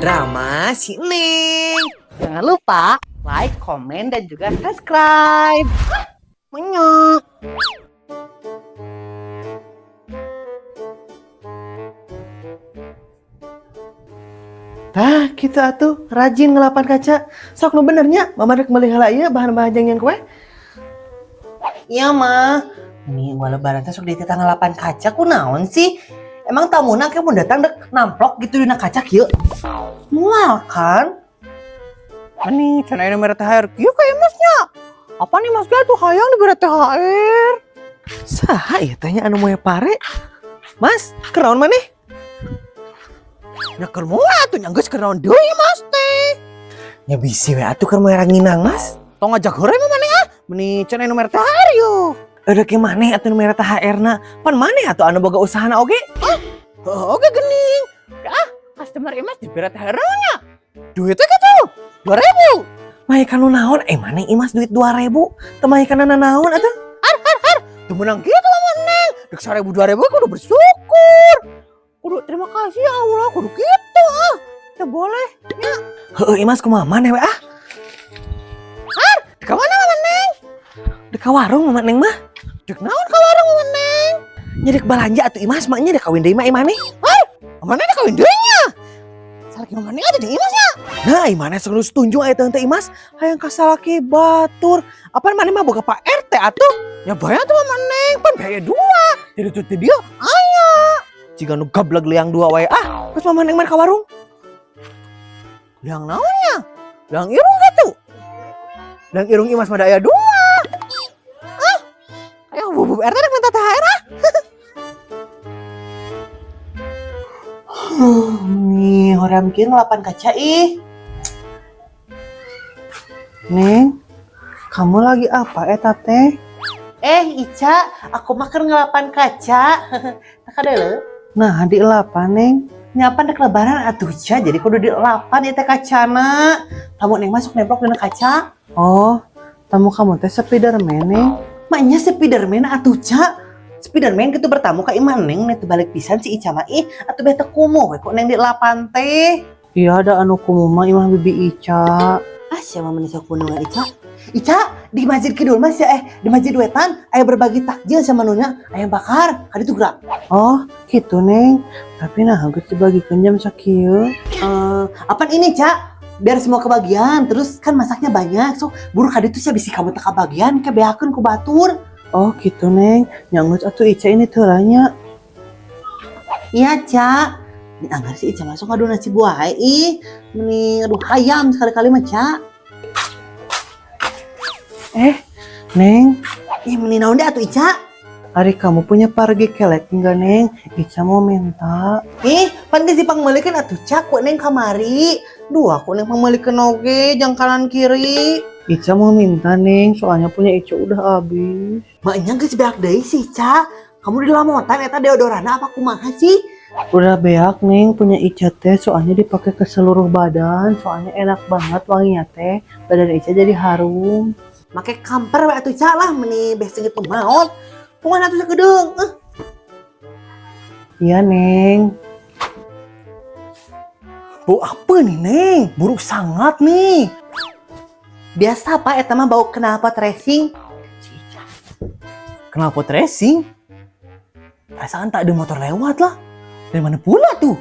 drama si Neng. Jangan lupa like, komen, dan juga subscribe. Menyok. Tah, kita atuh rajin ngelapan kaca. Sok nu benernya, mama rek meuli heula ieu bahan-bahan yang kue. Iya, mah. Ini gua lebaran teh sok dititah ngelapan kaca kunaon sih? Emang tamuna ke mun datang dek namplok gitu dina kaca kieu. Moal kan? Ani, can aya mere THR. Kieu ka emasnya. Apa nih Mas Gal tuh hayang diberi THR? Saha ieu teh nya anu moe pare? Mas, kenaon maneh? Ya keur moal atuh nya geus keur naon deui Mas teh. Nya bisi we atuh keur moe ranginang, Mas. Tong ngajak heureuy mah maneh ah. Meni can aya mere THR yeuh. Ada ke maneh atuh nu mere THR-na? Pan maneh atuh anu boga usahana oge? Oke gening. Customer emas diberi THR nya. Duitnya gitu. 2.000. Majikan nu naon? Maneh imas duit 2.000. Teu majikanna naon atuh? Teu menang gitu mah Neng. Dek 1.000 2.000 kudu bersyukur. Kudu terima kasih ya Allah, kudu gitu ah. Ya boleh. Ya. Heueuh imas kumaha maneh we ah? Dek mana mah Neng? Dek ka warung mah Neng mah. Dek naon ka warung mah Neng? Nya dek balanja atuh imas mah nya dek kawin deui mah maneh. Mana dek kawin deui nya? Salaki mah Neng atuh jeung imas nya. Nah, maneh sok nu setunju aya teh imas hayang ka salaki batur. Apaan maneh mah boga Pak RT atuh? Ya bayar tuh mah Neng, pan biaya 2. Jadi tuh dia aya. Jiga nu gablag liang 2 wae ah. Terus mah maneh mah ka warung. Liang naonnya? Liang irung gitu. Liang irung imas mah aya 2. Ayo bubuk RT rek minta THR ah. Nih, hoream kieu ngelapan kaca ih. Neng, kamu lagi apa eta teh? Ica, aku mah keur ngelapan kaca. Tak kadeuleu. Nah, dielapan Neng. Nyapan dek lebaran atuh Ca, jadi kudu dielapan ieu teh kacana. Tamu Neng masuk nemplok dina kaca. Oh, tamu kamu teh Spiderman Neng. Maknya Spiderman atuh Ca. Spiderman gitu bertamu ka Iman Neng nih balik pisan si Ica mah atuh beta kumuh we kok Neng dielapan teh. Iya ada anu kumuh mah Imah bibi Ica. Siapa mah sok punungan Ica? Ica di Masjid Kidul Mas ya di Masjid Wetan aya berbagi takjil sama nunya ayam bakar ka ditu gerak. Oh, gitu Neng. Tapi nah geus dibagikeun jam sakieu. Apaan ini Ca? Biar semua kebagian, terus kan masaknya banyak. So, buru ka ditu sia bisi kamu teh kabagian ke beakeun ku batur. Oh gitu Neng, nyanggus atuh Ica ini teranya. Iya Ca, ini anggar si Ica masuk ngadu nasi buah mending aduh hayam sekali-kali mah Ca. Neng, mending naon deh atuh Ica. Ari kamu punya pargi kelek enggak Neng? Ica mau minta. Pan geus dipangmeulikeun atuh Ca, ku Neng kamari. Duh aku Neng pangmeulikeun oge, jang kanan kiri. Ica mau minta Neng, soalnya punya Ica udah habis. Maknya geus beak deui sih Ca. Kamu di lamotan eta deodorana apa kumaha sih? Udah beak Neng, punya Ica teh soalnya dipakai ke seluruh badan, soalnya enak banget wanginya teh. Badan Ica jadi harum. Make kamper we atuh Ca lah meni beh seungit pemaot. Kumaha atuh sakedeung? Iya Neng. Bau apa nih Neng? Buruk sangat nih. Biasa Pak, eta mah bau knalpot racing. Knalpot racing? Perasaan tak ada motor lewat lah. Dari mana pula tuh?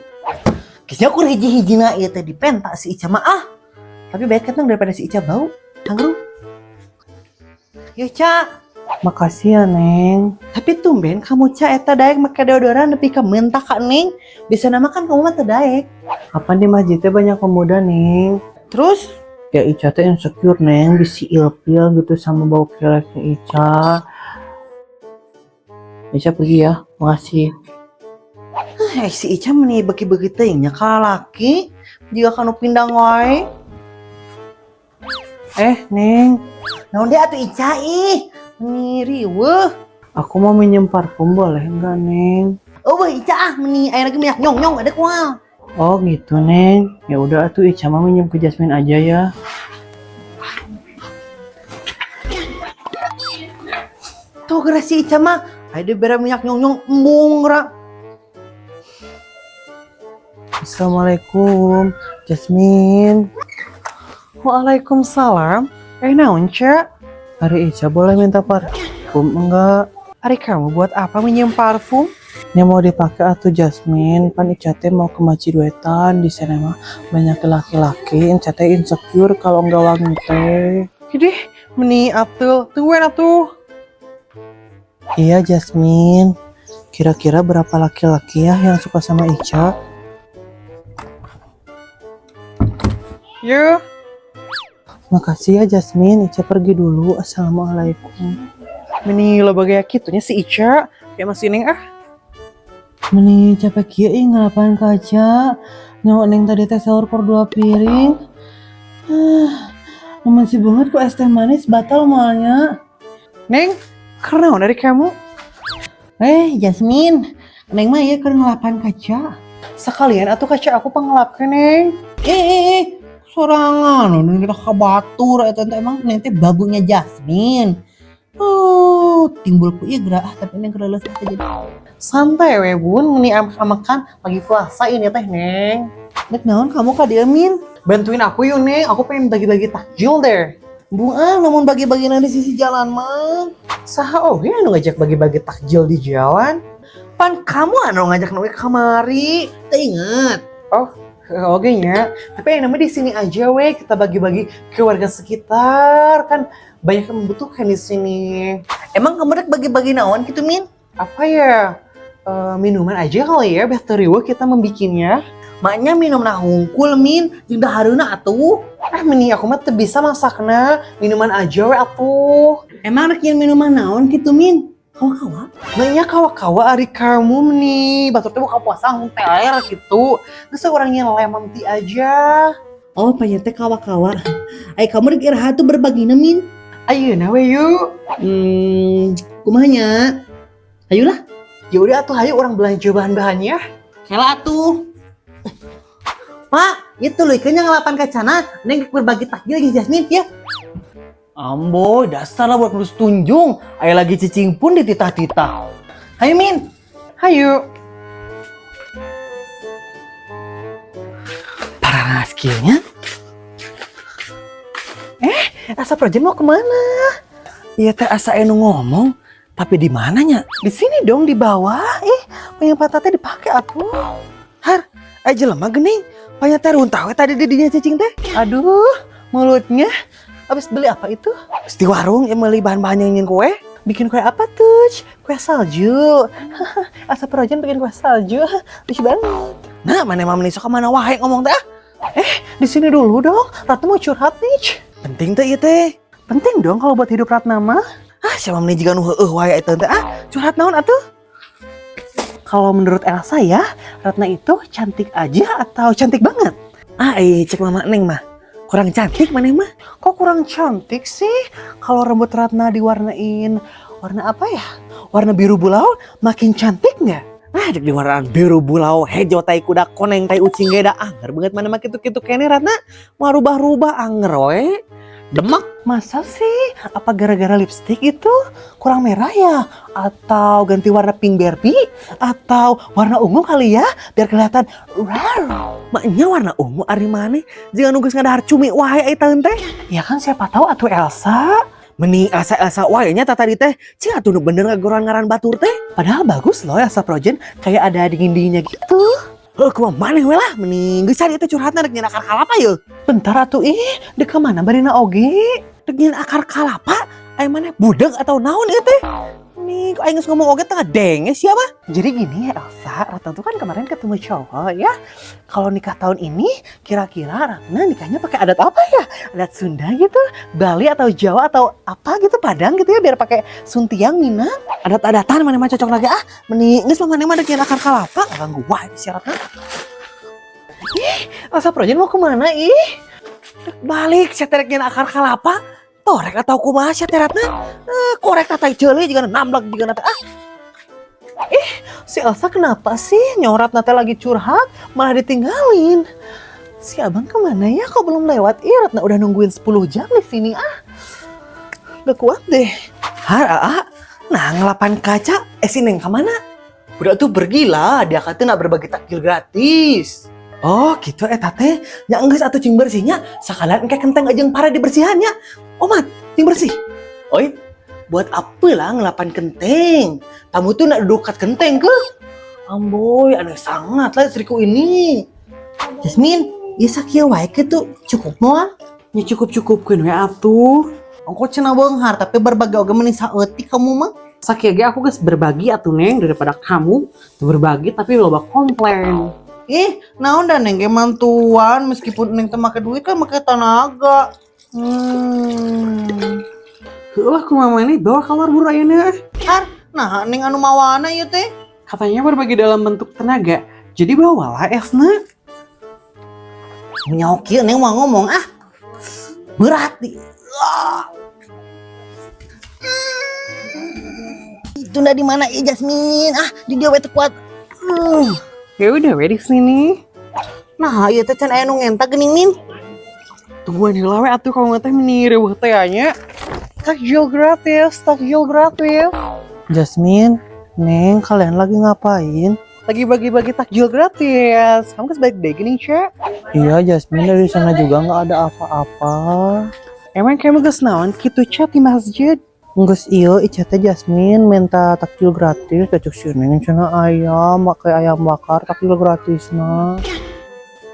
Kisnya aku hiji-hijina ieu teh dipentak si Ica mah Tapi baik kan daripada si Ica bau. Hangru. Yuk Ca. Makasih ya Neng. Tapi tumben kamu Ca eta daek make deodoran nepi ka mentak ka Neng. Bisa nama kan kamu mah teu daek. Kapan di masjid teh banyak pemuda Neng. Terus ya Ica teh insecure Neng, bisi ilfil gitu sama bau keleknya Ica. Ica pergi ya, makasih. Si Ica meni bagi-bagi teuing nya ka lalaki, jika kanu pindang wae. Neng, naon deh atuh Ica meni riweuh. Aku mau minjem parfum boleh enggak Neng? Oh Ica meni aya lagi minyak nyong-nyong ada kual. Oh gitu Neng, ya udah atuh Ica mah minjem ke Jasmine aja ya. Tuh geura si Ica mah aya bere minyak nyong-nyong embung geura. Assalamualaikum, Jasmine. Waalaikumsalam. Naon, Ca? Hari Ica boleh minta parfum enggak? Hari kamu buat apa minjem parfum? Yang mau dipakai atuh Jasmine, pan Ica teh mau ke Maciduetan, di sana mah banyak laki-laki, Ica teh insecure kalau enggak wangi teh. Idih, meni atuh, tungguin atuh. Iya Jasmine, kira-kira berapa laki-laki ya yang suka sama Ica? Yuk. Makasih ya Jasmine, Ica pergi dulu. Assalamualaikum. Meni lo bagaya kitunya si Ica, kayak masih neng ah. Meni capek kia ngalapan kaca. Nyawa neng tadi teh sahur per 2 piring. Masih banget kok es teh manis batal malnya. Neng, karena dari kamu? Jasmine, neng mah ya keur ngelapan kaca. Sekalian atuh kaca aku pengelapkan neng. Sorangan, ini ka batur eta teh emang neng teh bagunya Jasmine. Timbul ku ieu gerah tapi neng keur leuleus teh jadi. Santai we bun, meni makan lagi puasa ini teh neng. Dek naon kamu ka dieu Min? Bantuin aku yuk neng, aku pengen bagi-bagi takjil deh. Namun bagi-bagi di sisi jalan mah. Saha oge anu ngajak bagi-bagi takjil di jalan? Pan kamu anu ngajak nu kamari. Teu inget. Oke nya, tapi yang namanya di sini aja we, kita bagi-bagi ke warga sekitar, kan banyak yang membutuhkan di sini. Emang kamu dek bagi-bagi naon gitu Min? Apa ya? Minuman aja kali ya, biar teriwa kita membikinnya. Maknya minum hungkul Min, jeung dahareuna atuh. Meni aku mah teu bisa masakna, minuman aja we atuh. Emang rek minuman naon gitu Min? Kawa-kawa? Nanya kawa-kawa ari kamu nih, batur teh buka puasa teler gitu. Geus orangnya lemem ti aja. Oh, panjang teh kawa-kawa. Kamu rek iraha tuh berbagina Min. Ayeuna we yuk. Kumahanya? Ayolah. Ya udah atuh ayo orang belanja bahan-bahannya. Kela atuh. Pak, itu loh ikannya ngelapan kacana, neng berbagi takjil lagi Jasmine ya. Ambo, dasar lah buat ngelus tunjung. Ayo lagi cicing pun dititah-titah. Hayo Min. Hayo. Para skillnya. Asa Projen mau kemana? Iya teh asa enu ngomong. Tapi di mananya? Di sini dong di bawah. Pengen patah dipakai atuh. Har, aja lemah gening. Pengen teh runtah tadi di dinya cicing teh. Aduh, mulutnya. Abis beli apa itu? Abis di warung yang beli bahan-bahan yang ingin kue. Bikin kue apa tuh? Kue salju. Asa Projen bikin kue salju. Lucu banget. Nah, mana mama nisok kemana wahai ngomong teh? Di sini dulu dong. Ratna mau curhat nih. Penting teh ieu teh. Penting dong kalau buat hidup Ratna mah. Siapa meni jiga nu heueuh wae eta teh. Curhat naon atuh? Kalau menurut Elsa ya, Ratna itu cantik aja atau cantik banget? Cek mama Neng mah. Kurang cantik maneh mah? Kok kurang cantik sih? Kalau rambut Ratna diwarnain warna apa ya? Warna biru bulau makin cantik nggak? Dek di warna biru bulau hejo tai kuda koneng tai ucing geda anger banget mana mah kitu-kitu kene Ratna. Mau rubah-rubah anger we. Demek. Masa sih? Apa gara-gara lipstik itu kurang merah ya? Atau ganti warna pink Barbie? Atau warna ungu kali ya? Biar kelihatan wow. Maknya warna ungu ari maneh? Jangan nunggu ngadahar cumi wae eta teh. Ya kan siapa tahu atuh Elsa. Meni Elsa wae nya tadi teh. Cing atuh nu bener ngagoran-ngaran batur teh. Padahal bagus loh Elsa Projen, kayak ada dingin-dinginnya gitu. Kumaha maneh we lah, mending geus cari teh curhatna rek nyeun akar kalapa yeuh. Bentar atuh dek ka mana barina oge? Rek nyeun akar kalapa? Aya maneh budeg atau naon ieu teh? Nih, kok aing geus ngomong oge tengah denges siapa? Jadi gini ya Elsa, Ratna tuh kan kemarin ketemu cowok ya. Kalau nikah tahun ini, kira-kira Ratna nikahnya pakai adat apa ya? Adat Sunda gitu, Bali atau Jawa atau apa gitu, Padang gitu ya, biar pakai suntiang Minang. Adat-adatan mana mah cocok lagi mending geus mah mana mah dek akar kalapa, ganggu wae si Ratna. Elsa Projen mau kemana Dek balik, saya terek akar kalapa. Torek atau kumaha sia teh Ratna? Korek tatai ceuli juga namblag juga nate. Si Elsa kenapa sih nyorat nate lagi curhat malah ditinggalin? Si abang kemana ya? Kok belum lewat? Ratna udah nungguin 10 jam di sini Udah kuat deh. Nah ngelapan kaca, si Neng kemana? Udah tuh pergilah, dia kata nak berbagi takjil gratis. Oh gitu eta teh. Nya geus atuh cing bersihnya sakalian engke kenteng jeung para dibersihannya. Omat, cing bersih. Oi, buat apa lah ngelapan kenteng? Tamu tuh nak dekat kenteng ke? Amboy, aneh sangat lah istriku ini. Jasmine, ieu sakieu wae ke tuh cukup moal? Ya cukup-cukupkeun we atuh. Engko cenah beunghar tapi berbagi oge meni saeutik kamu mah. Sakieu ge aku geus berbagi atuh Neng daripada kamu tuh berbagi tapi loba komplain. Ih, naon dah Neng ge mantuan meskipun Neng teu make duit kan make tenaga. Heulah kumaha maneh bawa keluar buru ayeuna. Nah, Neng anu mawana ieu teh. Katanya berbagi dalam bentuk tenaga. Jadi bawalah esna. Nyaok kieu Neng mah ngomong berat di. Tunda di mana Jasmine? Di dia we teu kuat. Ya udah we di sini. Nah, ieu teh can aya nu ngenta geuning Min. Tungguan heula we atuh kamu teh meni reueuh teh nya. Takjil gratis. Jasmine, Neng, kalian lagi ngapain? Lagi bagi-bagi takjil gratis. Kamu geus baik deh gini, Cek. Iya, Jasmine dari sana juga nggak ada apa-apa. Emang kamu geus naon kitu Cek di masjid? Geus ieu Ica teh Jasmine minta takjil gratis, cocok si Neng cenah ayam, make ayam bakar takjil gratisna.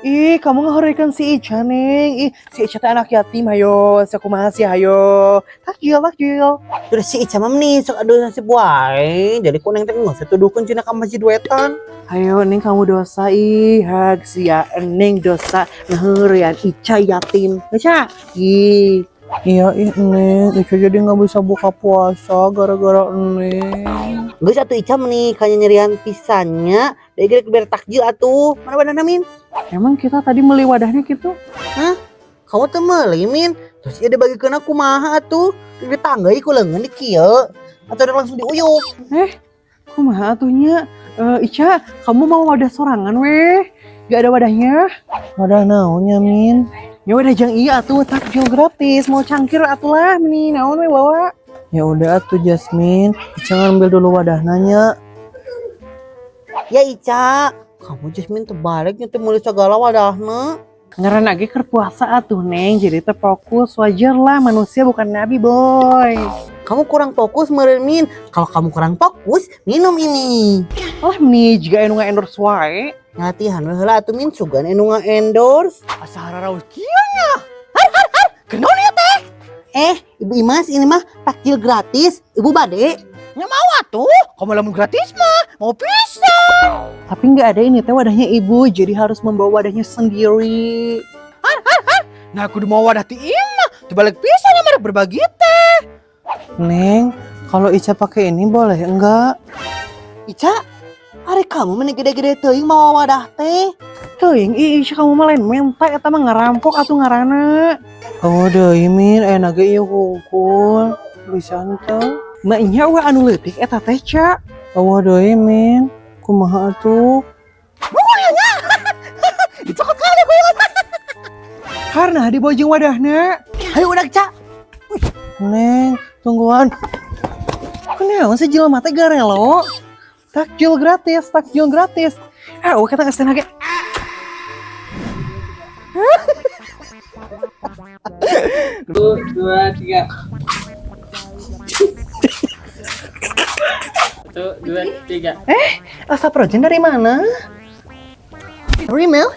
Ih, kamu ngehorikan si Ica, Neng. Ih, si Ica teh anak yatim, hayo. Sakumaha sih, hayo. Takjil. Terus si Ica mah meni sok adu nasib wae. Jadi ku Neng teh geus tuduhkeun cenah ka masjid wetan. Hayo, Neng kamu dosa. Ih, hak sia Neng dosa ngehorian Ica yatim. Ica. Ih. Iya, Neng, Ica jadi nggak bisa buka puasa gara-gara Neng. Geus atuh Ica meni kanya nyerian pisannya, deui biar takjil atuh. Mana badanna Min? Emang kita tadi beli wadahnya gitu? Kamu teu meuli Min? Terus ieu dibagikeun aku kumaha atuh? Di tangga ieu ku leungeun di kieu. Atau langsung diuyup? Kumaha atuhnya? Ica, kamu mau wadah sorangan weh? Gak ada wadahnya? Wadah naonnya Min? Ya udah jang iya atuh takjil gratis. Mau cangkir atulah nih naon we bawa. Ya udah atuh Jasmine, Ica ngambil dulu wadahna nya. Ya Ica, kamu Jasmine terbalik teh meuli segala wadahna. Ngaran lagi keur puasa atuh Neng, jadi terfokus wajar lah manusia bukan nabi boy. Kamu kurang fokus meureun Min. Kalau kamu kurang fokus, minum ini. Lah nih jika anu nga-endorse wae. Latihan we heula atuh Min sugan anu nga-endorse. Asa hararaos kieu nya. Har. Kenaon ieu teh? Ibu Imas ini mah takjil gratis. Ibu bade? Nya mau atuh. Kamu lamun gratis mah mau pisang. Tapi nggak ada ini teh wadahnya ibu, jadi harus membawa wadahnya sendiri. Har. Nah aku udah mau wadah ti imah. Dibalik pisang mah berbagi teh. Neng, kalau Ica pakai ini boleh enggak? Ica, hari kamu meni gede-gede teuing mau wadah teh. Teuing Ica kamu mah lain mentai eta mah ngarampok atuh ngaranna. Oh deui Min, enak ge ieu hungkul. Bisa henteu. Maknya we anu leutik eta teh Ca. Oh deui Min, kumaha atuh? Dicokot kali gue. Karena di bojeng wadahna. Hayu udah Ca. Neng, tungguan. Kunaon sih jelema teh garelo? Takjil gratis. Kata geus lagi. 1, 2, 3. 1, 2, 3. Asa projen dari mana? Harimel?